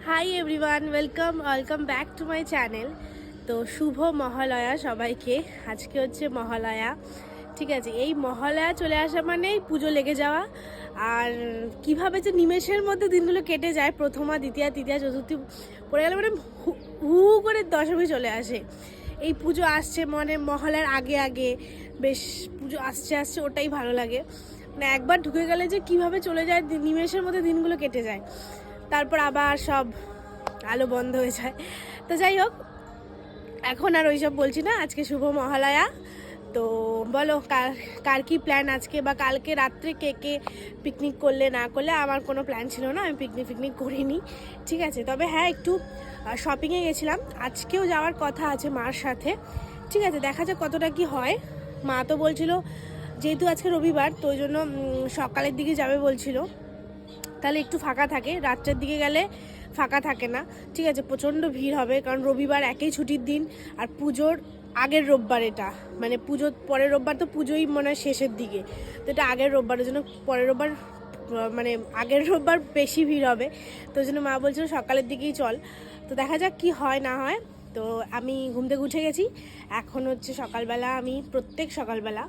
Hi everyone, welcome back to my channel. তো শুভ মহালয়া সবাইকে। আজকে হচ্ছে মহালয়া, ঠিক আছে। এই মহালয়া চলে আসা মানেই পুজো লেগে যাওয়া। আর কিভাবে যে নিমেষের মধ্যে দিনগুলো কেটে যায়, প্রথমা, দ্বিতীয়া, তৃতীয়া, চতুর্থী পড়ে গেলে মানে হু করে দশমী চলে আসে। এই পুজো আসছে মানে মহালয়ার আগে আগে বেশ পুজো আসছে ওটাই ভালো লাগে। মানে একবার ঢুকে গেলে যে কিভাবে চলে যায়, নিমেষের মধ্যে দিনগুলো কেটে যায়, তারপর আবার সব আলো বন্ধ হয়ে যায়। তো যাই হোক, এখন আর ওইসব বলছি না। আজকে শুভ মহালয়া। তো বলো কার কি প্ল্যান আজকে, বা কালকে রাত্রে কে পিকনিক করলে না করলে। আমার কোনো প্ল্যান ছিল না, আমি পিকনিক করিনি, ঠিক আছে। তবে হ্যাঁ, একটু শপিংয়ে গেছিলাম। আজকেও যাওয়ার কথা আছে মার সাথে, ঠিক আছে। দেখা যাক কতটা কি হয়। মা তো বলছিল যেহেতু আজকে রবিবার, তো ওই জন্য সকালের দিকে যাবে বলছিল, তাহলে একটু ফাঁকা থাকে। রাত্রের দিকে গেলে ফাঁকা থাকে না, ঠিক আছে। প্রচণ্ড ভিড় হবে, কারণ রবিবার একেই ছুটির দিন, আর পুজোর আগের রোববার এটা, মানে পুজোর পরের রোববার তো পুজোই মনে হয় শেষের দিকে, তো এটা আগের রোববারের জন্য পরের রোববার মানে আগের রোববার বেশি ভিড় হবে। তো ওই জন্য মা বলছিল সকালের দিকেই চল। তো দেখা যাক কি হয় না হয়। তো আমি ঘুম থেকে উঠে গেছি। এখন হচ্ছে সকালবেলা আমি প্রত্যেক সকালবেলা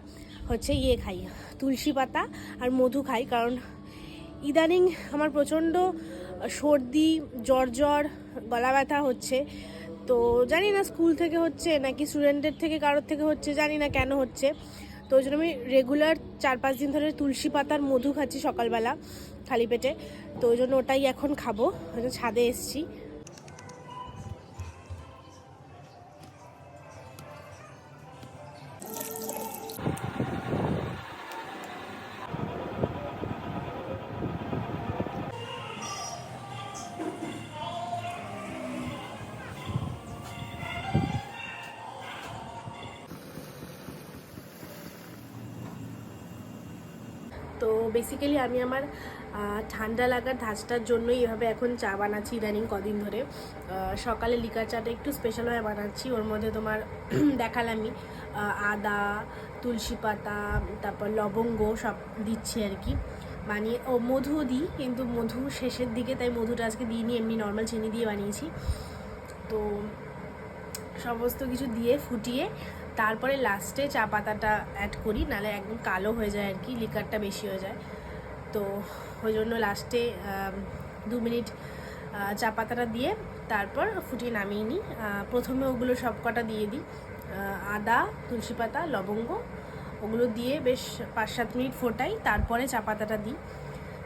হচ্ছে খাই, তুলসী পাতা আর মধু খাই। কারণ ইদানিং আমার প্রচণ্ড সর্দি, জ্বর, গলা ব্যথা হচ্ছে। তো জানি না স্কুল থেকে হচ্ছে নাকি স্টুডেন্টের থেকে কারোর থেকে হচ্ছে, জানি না কেন হচ্ছে। তো ওই জন্য আমি রেগুলার 4-5 দিন ধরে তুলসী পাতার মধু খাচ্ছি সকালবেলা খালি পেটে। তো ওই জন্য ওটাই এখন খাবো। ছাদে এসছি। তো বেসিক্যালি আমি আমার ঠান্ডা লাগার ধাঁচটার জন্যই এভাবে এখন চা বানাচ্ছি ইদানিং কদিন ধরে। সকালে লিকার চাটা একটু স্পেশালভাবে বানাচ্ছি। ওর মধ্যে তোমার দেখালামই আদা, তুলসী পাতা, তারপর লবঙ্গ সব দিচ্ছি আর কি বানিয়ে। মধুও দিই, কিন্তু মধু শেষের দিকে, তাই মধুটা আজকে দিইনি, এমনি নর্মাল চিনি দিয়ে বানিয়েছি। তো সমস্ত কিছু দিয়ে ফুটিয়ে তারপরে লাস্টে চা পাতাটা অ্যাড করি, নাহলে একদম কালো হয়ে যায় আর কি, লিকারটা বেশি হয়ে যায়। তো ওই জন্য লাস্টে 2 মিনিট চা পাতাটা দিয়ে তারপর ফুটিয়ে নামিয়ে নিই। প্রথমে ওগুলো সব কটা দিয়ে দিই, আদা, তুলসী পাতা, লবঙ্গ, ওগুলো দিয়ে বেশ 5-7 মিনিট ফোটাই, তারপরে চা পাতাটা দিই।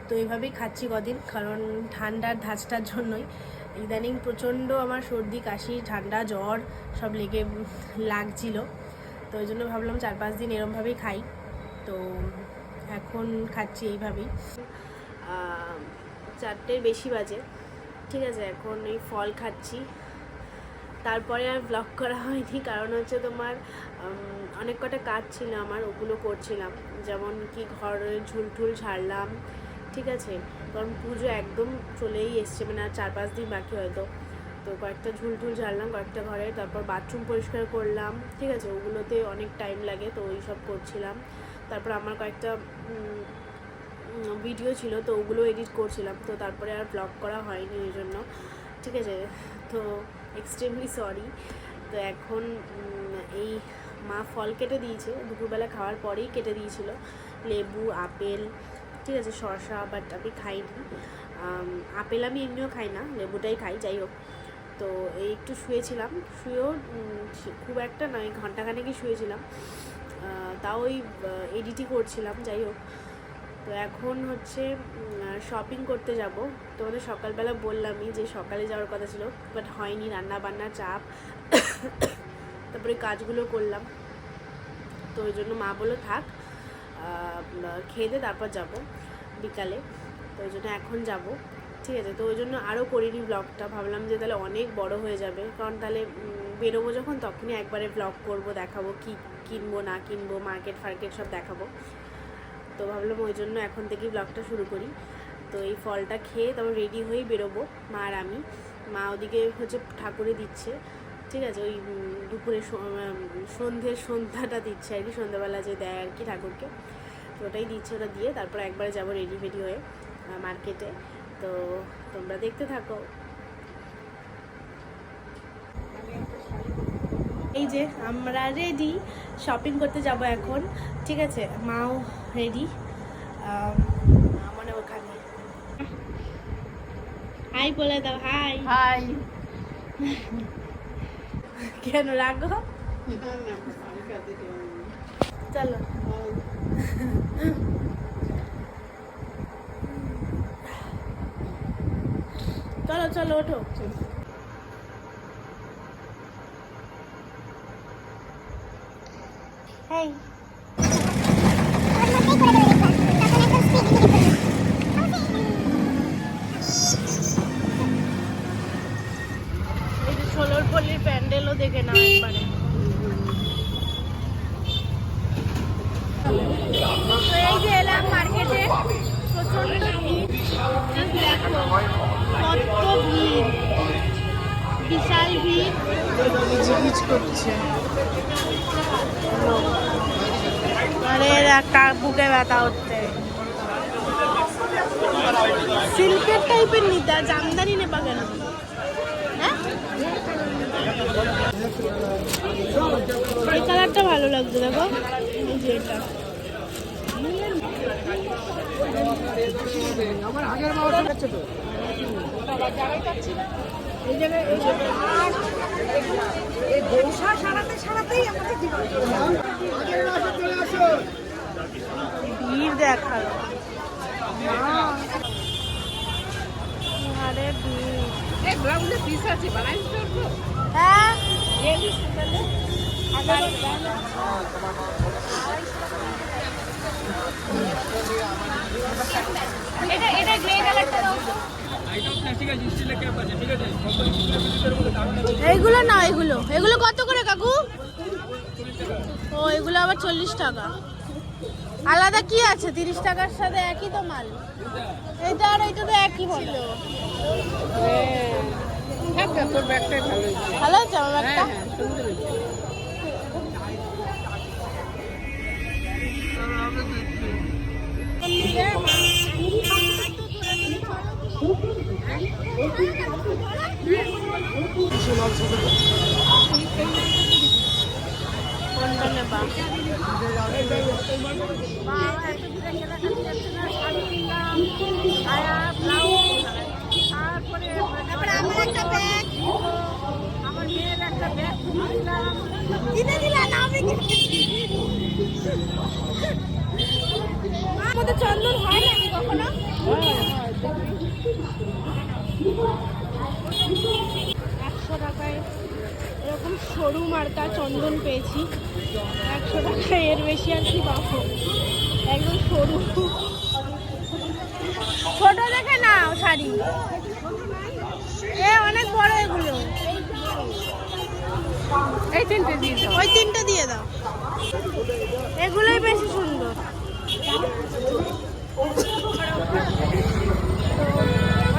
তো এইভাবেই খাচ্ছি কদিন, কারণ ঠান্ডার ধাঁচটার জন্যই। ইদানিং প্রচণ্ড আমার সর্দি, কাশি, ঠান্ডা, জ্বর সব লাগছিল। তো ওই জন্য ভাবলাম 4-5 দিন এরমভাবেই খাই। তো এখন খাচ্ছি এইভাবেই। 4টের বেশি বাজে, ঠিক আছে। এখন এই ফল খাচ্ছি। তারপরে আর ব্লগ করা হয়নি, কারণ হচ্ছে তোমার অনেক কটা কাজ ছিল আমার, ওগুলো করছিলাম। যেমন কি ঘরের ঝুলটুল ঝাড়লাম, ঠিক আছে, কারণ পুজো একদম চলেই এসছে, মানে আর 4-5 দিন বাকি হয়তো। তো কয়েকটা ঝুলটুল ঝাড়লাম কয়েকটা ঘরে, তারপর বাথরুম পরিষ্কার করলাম, ঠিক আছে। ওগুলোতে অনেক টাইম লাগে, তো ওই সব করছিলাম। তারপর আমার কয়েকটা ভিডিও ছিল, তো ওগুলো এডিট করছিলাম। তো তারপরে আর ব্লগ করা হয়নি ওই জন্য, ঠিক আছে। তো এক্সট্রিমলি সরি। তো এখন এই মা ফল কেটে দিয়েছে, দুপুরবেলা খাওয়ার পরেই কেটে দিয়েছিল, লেবু, আপেল, ঠিক আছে, শসা, বাট আমি খাইনি। আপেল আমি এমনিও খাই না, লেবুটাই খাই। যাই হোক, তো এই একটু শুয়েছিলাম, শুয়েও খুব একটা নয়, ঘন্টাখানেকই শুয়েছিলাম, তাও ওই এডিটই করছিলাম। যাই হোক, তো এখন হচ্ছে শপিং করতে যাব। তোমাদের সকালবেলা বললামই যে সকালে যাওয়ার কথা ছিল, বাট হয়নি, রান্না বান্নার চাপ, তারপরে কাজগুলো করলাম। তো ওই জন্য মা বললো থাক, খেয়ে দে তারপর যাব বিকালে। তো ওই জন্য এখন যাব, ঠিক আছে। তো ওই জন্য আরও করিনি ব্লগটা, ভাবলাম যে তাহলে অনেক বড় হয়ে যাবে, কারণ তাহলে বেরোবো যখন তখনই একবারে ব্লগ করব, দেখাবো কি কিনবো না কিনবো, মার্কেট সব দেখাবো। তো ভাবলাম ওই জন্য এখন থেকেই ব্লগটা শুরু করি। তো এই ফলটা খেয়ে তারপর রেডি হয়েই বেরোবো মা আর আমি। মা ওদিকে হচ্ছে ঠাকুরে দিচ্ছে, ঠিক আছে, ওই দুপুরে সন্ধ্যাটা দিচ্ছে আর কি, সন্ধ্যাবেলা যে দেয় আর কি ঠাকুরকে, তো ওটাই দিচ্ছে। ওটা দিয়ে তারপর একবারে যাবো রেডি হয়ে মার্কেটে। তো তোমরা দেখতে থাকো। এই যে আমরা রেডি, শপিং করতে যাব এখন। ঠিক আছে, মাও রেডি, মানে ওখানে। হাই বলে দাও, হাই। হাই। কেন রাগো? চলো চলো চলো ওঠো। Hey. এই যে ষোলোর পল্লীর প্যান্ডেলও দেখে নাও একবারে। তো এই যে এলাম মার্কেটে, প্রচন্ড ভিড়, দেখো কত ভিড়, বিশাল ভিড়। জিজ্ঞেস করছে আরে একটা বুকে ব্যথা হচ্ছে। সিল্কের টাইপের নিতে, জামদানি নেবা কেন? হ্যাঁ, এই কালারটা ভালো লাগছে, দেখো এই যে এটা। আমার আগের মাও যাচ্ছে তো এই জায়গায় এই বর্ষা সারাতেই আমাদের ভিড় দেখালো, আরে ভিড়। পিস আছে বানাই হ্যাঁ এটা গ্রে কালারটা দাও। এইগুলো না, এগুলো এগুলো কত করে কাকু? ও এগুলো আবার 40 টাকা। আলাদা কি আছে? 30 টাকার সাথে একই তো মাল। এইটা আর এইটা তো একই ছিল। তোর ব্যাগটাই ভালো হয়েছে। ভালো আছে আমার ব্যাগটা। সুন্দর হয়েছে। কোনটা নেবা? আমাদের চন্দন হয় নাকি কখনো? 100 টাকায় এরকম সরু মার্কা চন্দন পেয়েছি। 100 টাকায় এর বেশি আর কি পাবো? একদম সরু, ছোট দেখে নাও শাড়ি, এ অনেক বড় এগুলো। এই তিনটে দিয়ে দাও। ওই তিনটে দিয়ে দাও, এগুলোই বেশি সুন্দর।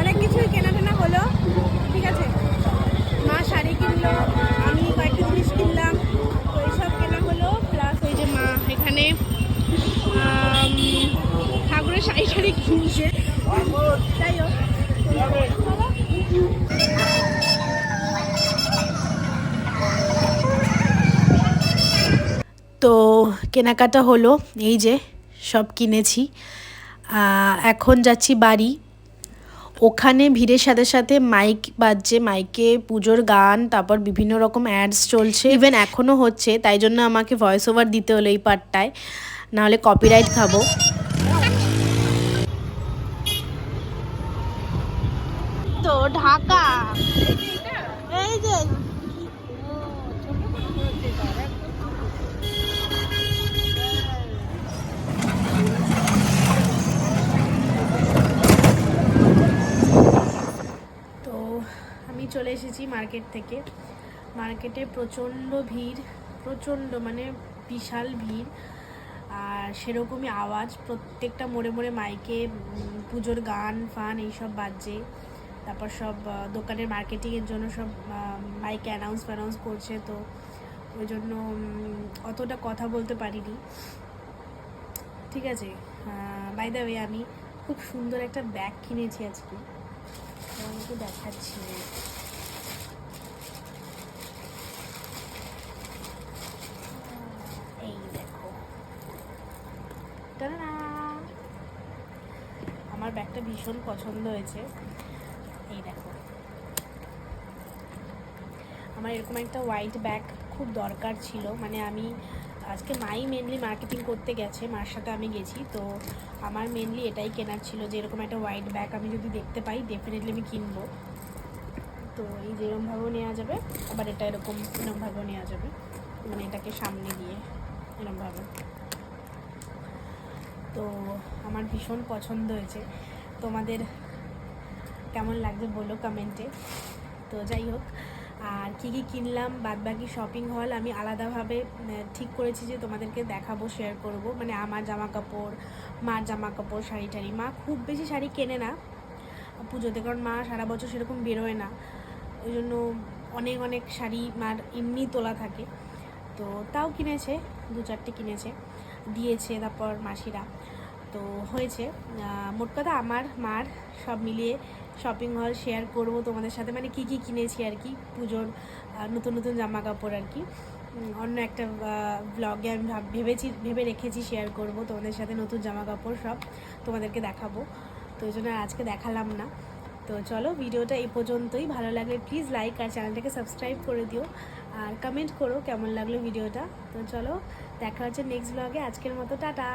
অনেক কিছুই কেনাকাটা হলো, ঠিক আছে। মা শাড়ি কিনলো, আমি কয়েকটা জিনিস কিনলাম, তো এইসব কেনা হলো। প্লাস ওই যে মা এখানে ঠাকুরের শাড়ি শাড়ি কিনছে। যাই হোক, তো কেনাকাটা হলো, এই যে সব কিনেছি। এখন যাচ্ছি বাড়ি। ওখানে ভিড়ের সাথে সাথে মাইক বাজছে, মাইকে পুজোর গান, তারপর বিভিন্ন রকম অ্যাডস চলছে, ইভেন এখনও হচ্ছে। তাই জন্য আমাকে ভয়েস ওভার দিতে হলো এই পার্টটায়, নাহলে কপিরাইট খাবো। তো ঢাকা, এই যে চলে এসেছি মার্কেট থেকে। মার্কেটে প্রচণ্ড ভিড়, প্রচণ্ড মানে বিশাল ভিড়, আর সেরকমই আওয়াজ। প্রত্যেকটা মোড়ে মোড়ে মাইকে পুজোর গান ফান এইসব বাজছে। তারপর সব দোকানের মার্কেটিংয়ের জন্য সব মাইকে অ্যানাউন্স করছে, তো ওই জন্য অতটা কথা বলতে পারিনি, ঠিক আছে। বাই দ্য ওয়ে, আমি খুব সুন্দর একটা ব্যাগ কিনেছি আজকে, তোমাকে দেখাচ্ছি। এই দেখো, টানা! আমার ব্যাগটা ভীষণ পছন্দ হয়েছে। এই দেখো, আমার এরকম একটা হোয়াইট ব্যাগ খুব দরকার ছিল। মানে আমি আজকে মাই মেনলি মার্কেটিং করতে গেছে, মার সাথে আমি গেছি, তো আমার মেনলি এটাই কেনার ছিল যে এরকম একটা হোয়াইট ব্যাগ আমি যদি দেখতে পাই ডেফিনেটলি আমি কিনবো। তো এই যে এরকমভাবেও নেওয়া যাবে, আবার এটা এরকমভাবেও নেওয়া যাবে, মানে এটাকে সামনে দিয়ে এরকমভাবে। তো আমার ভীষণ পছন্দ হয়েছে, তোমাদের কেমন লাগবে বলো কমেন্টে। তো যাই হোক, আর কী কী কিনলাম বাদবাকি শপিং হল আমি আলাদাভাবে ঠিক করেছি যে তোমাদেরকে দেখাবো, শেয়ার করব। মানে আমার জামা কাপড়, মার জামা কাপড়, শাড়ি টাড়ি। মা খুব বেশি শাড়ি কেনে না পুজোতে, কারণ মা সারা বছর সেরকম বেরোয় না, ওই জন্য অনেক অনেক শাড়ি মার এমনি তোলা থাকে। তো তাও কিনেছে, 2-4টে কিনেছে, দিয়েছে তারপর মাসিরা। তো হয়েছে, মোট কথা আমার মার সব মিলিয়ে শপিং হল শেয়ার করব তোমাদের সাথে, মানে কি কি কিনেছি আর কি, পুজোর নতুন নতুন জামা কাপড় আর কি। অন্য একটা ব্লগে আমি ভেবে রেখেছি শেয়ার করব তোমাদের সাথে, নতুন জামা কাপড় সব তোমাদেরকে দেখাবো। তো ওই জন্য আজকে দেখালাম না। তো চলো, ভিডিওটা এই পর্যন্তই। ভালো লাগলে প্লিজ লাইক আর চ্যানেলটাকে সাবস্ক্রাইব করে দিও, আর কমেন্ট করো কেমন লাগলো ভিডিওটা। তো চলো, দেখা হচ্ছে নেক্সট ব্লগে। আজকের মতো টাটা।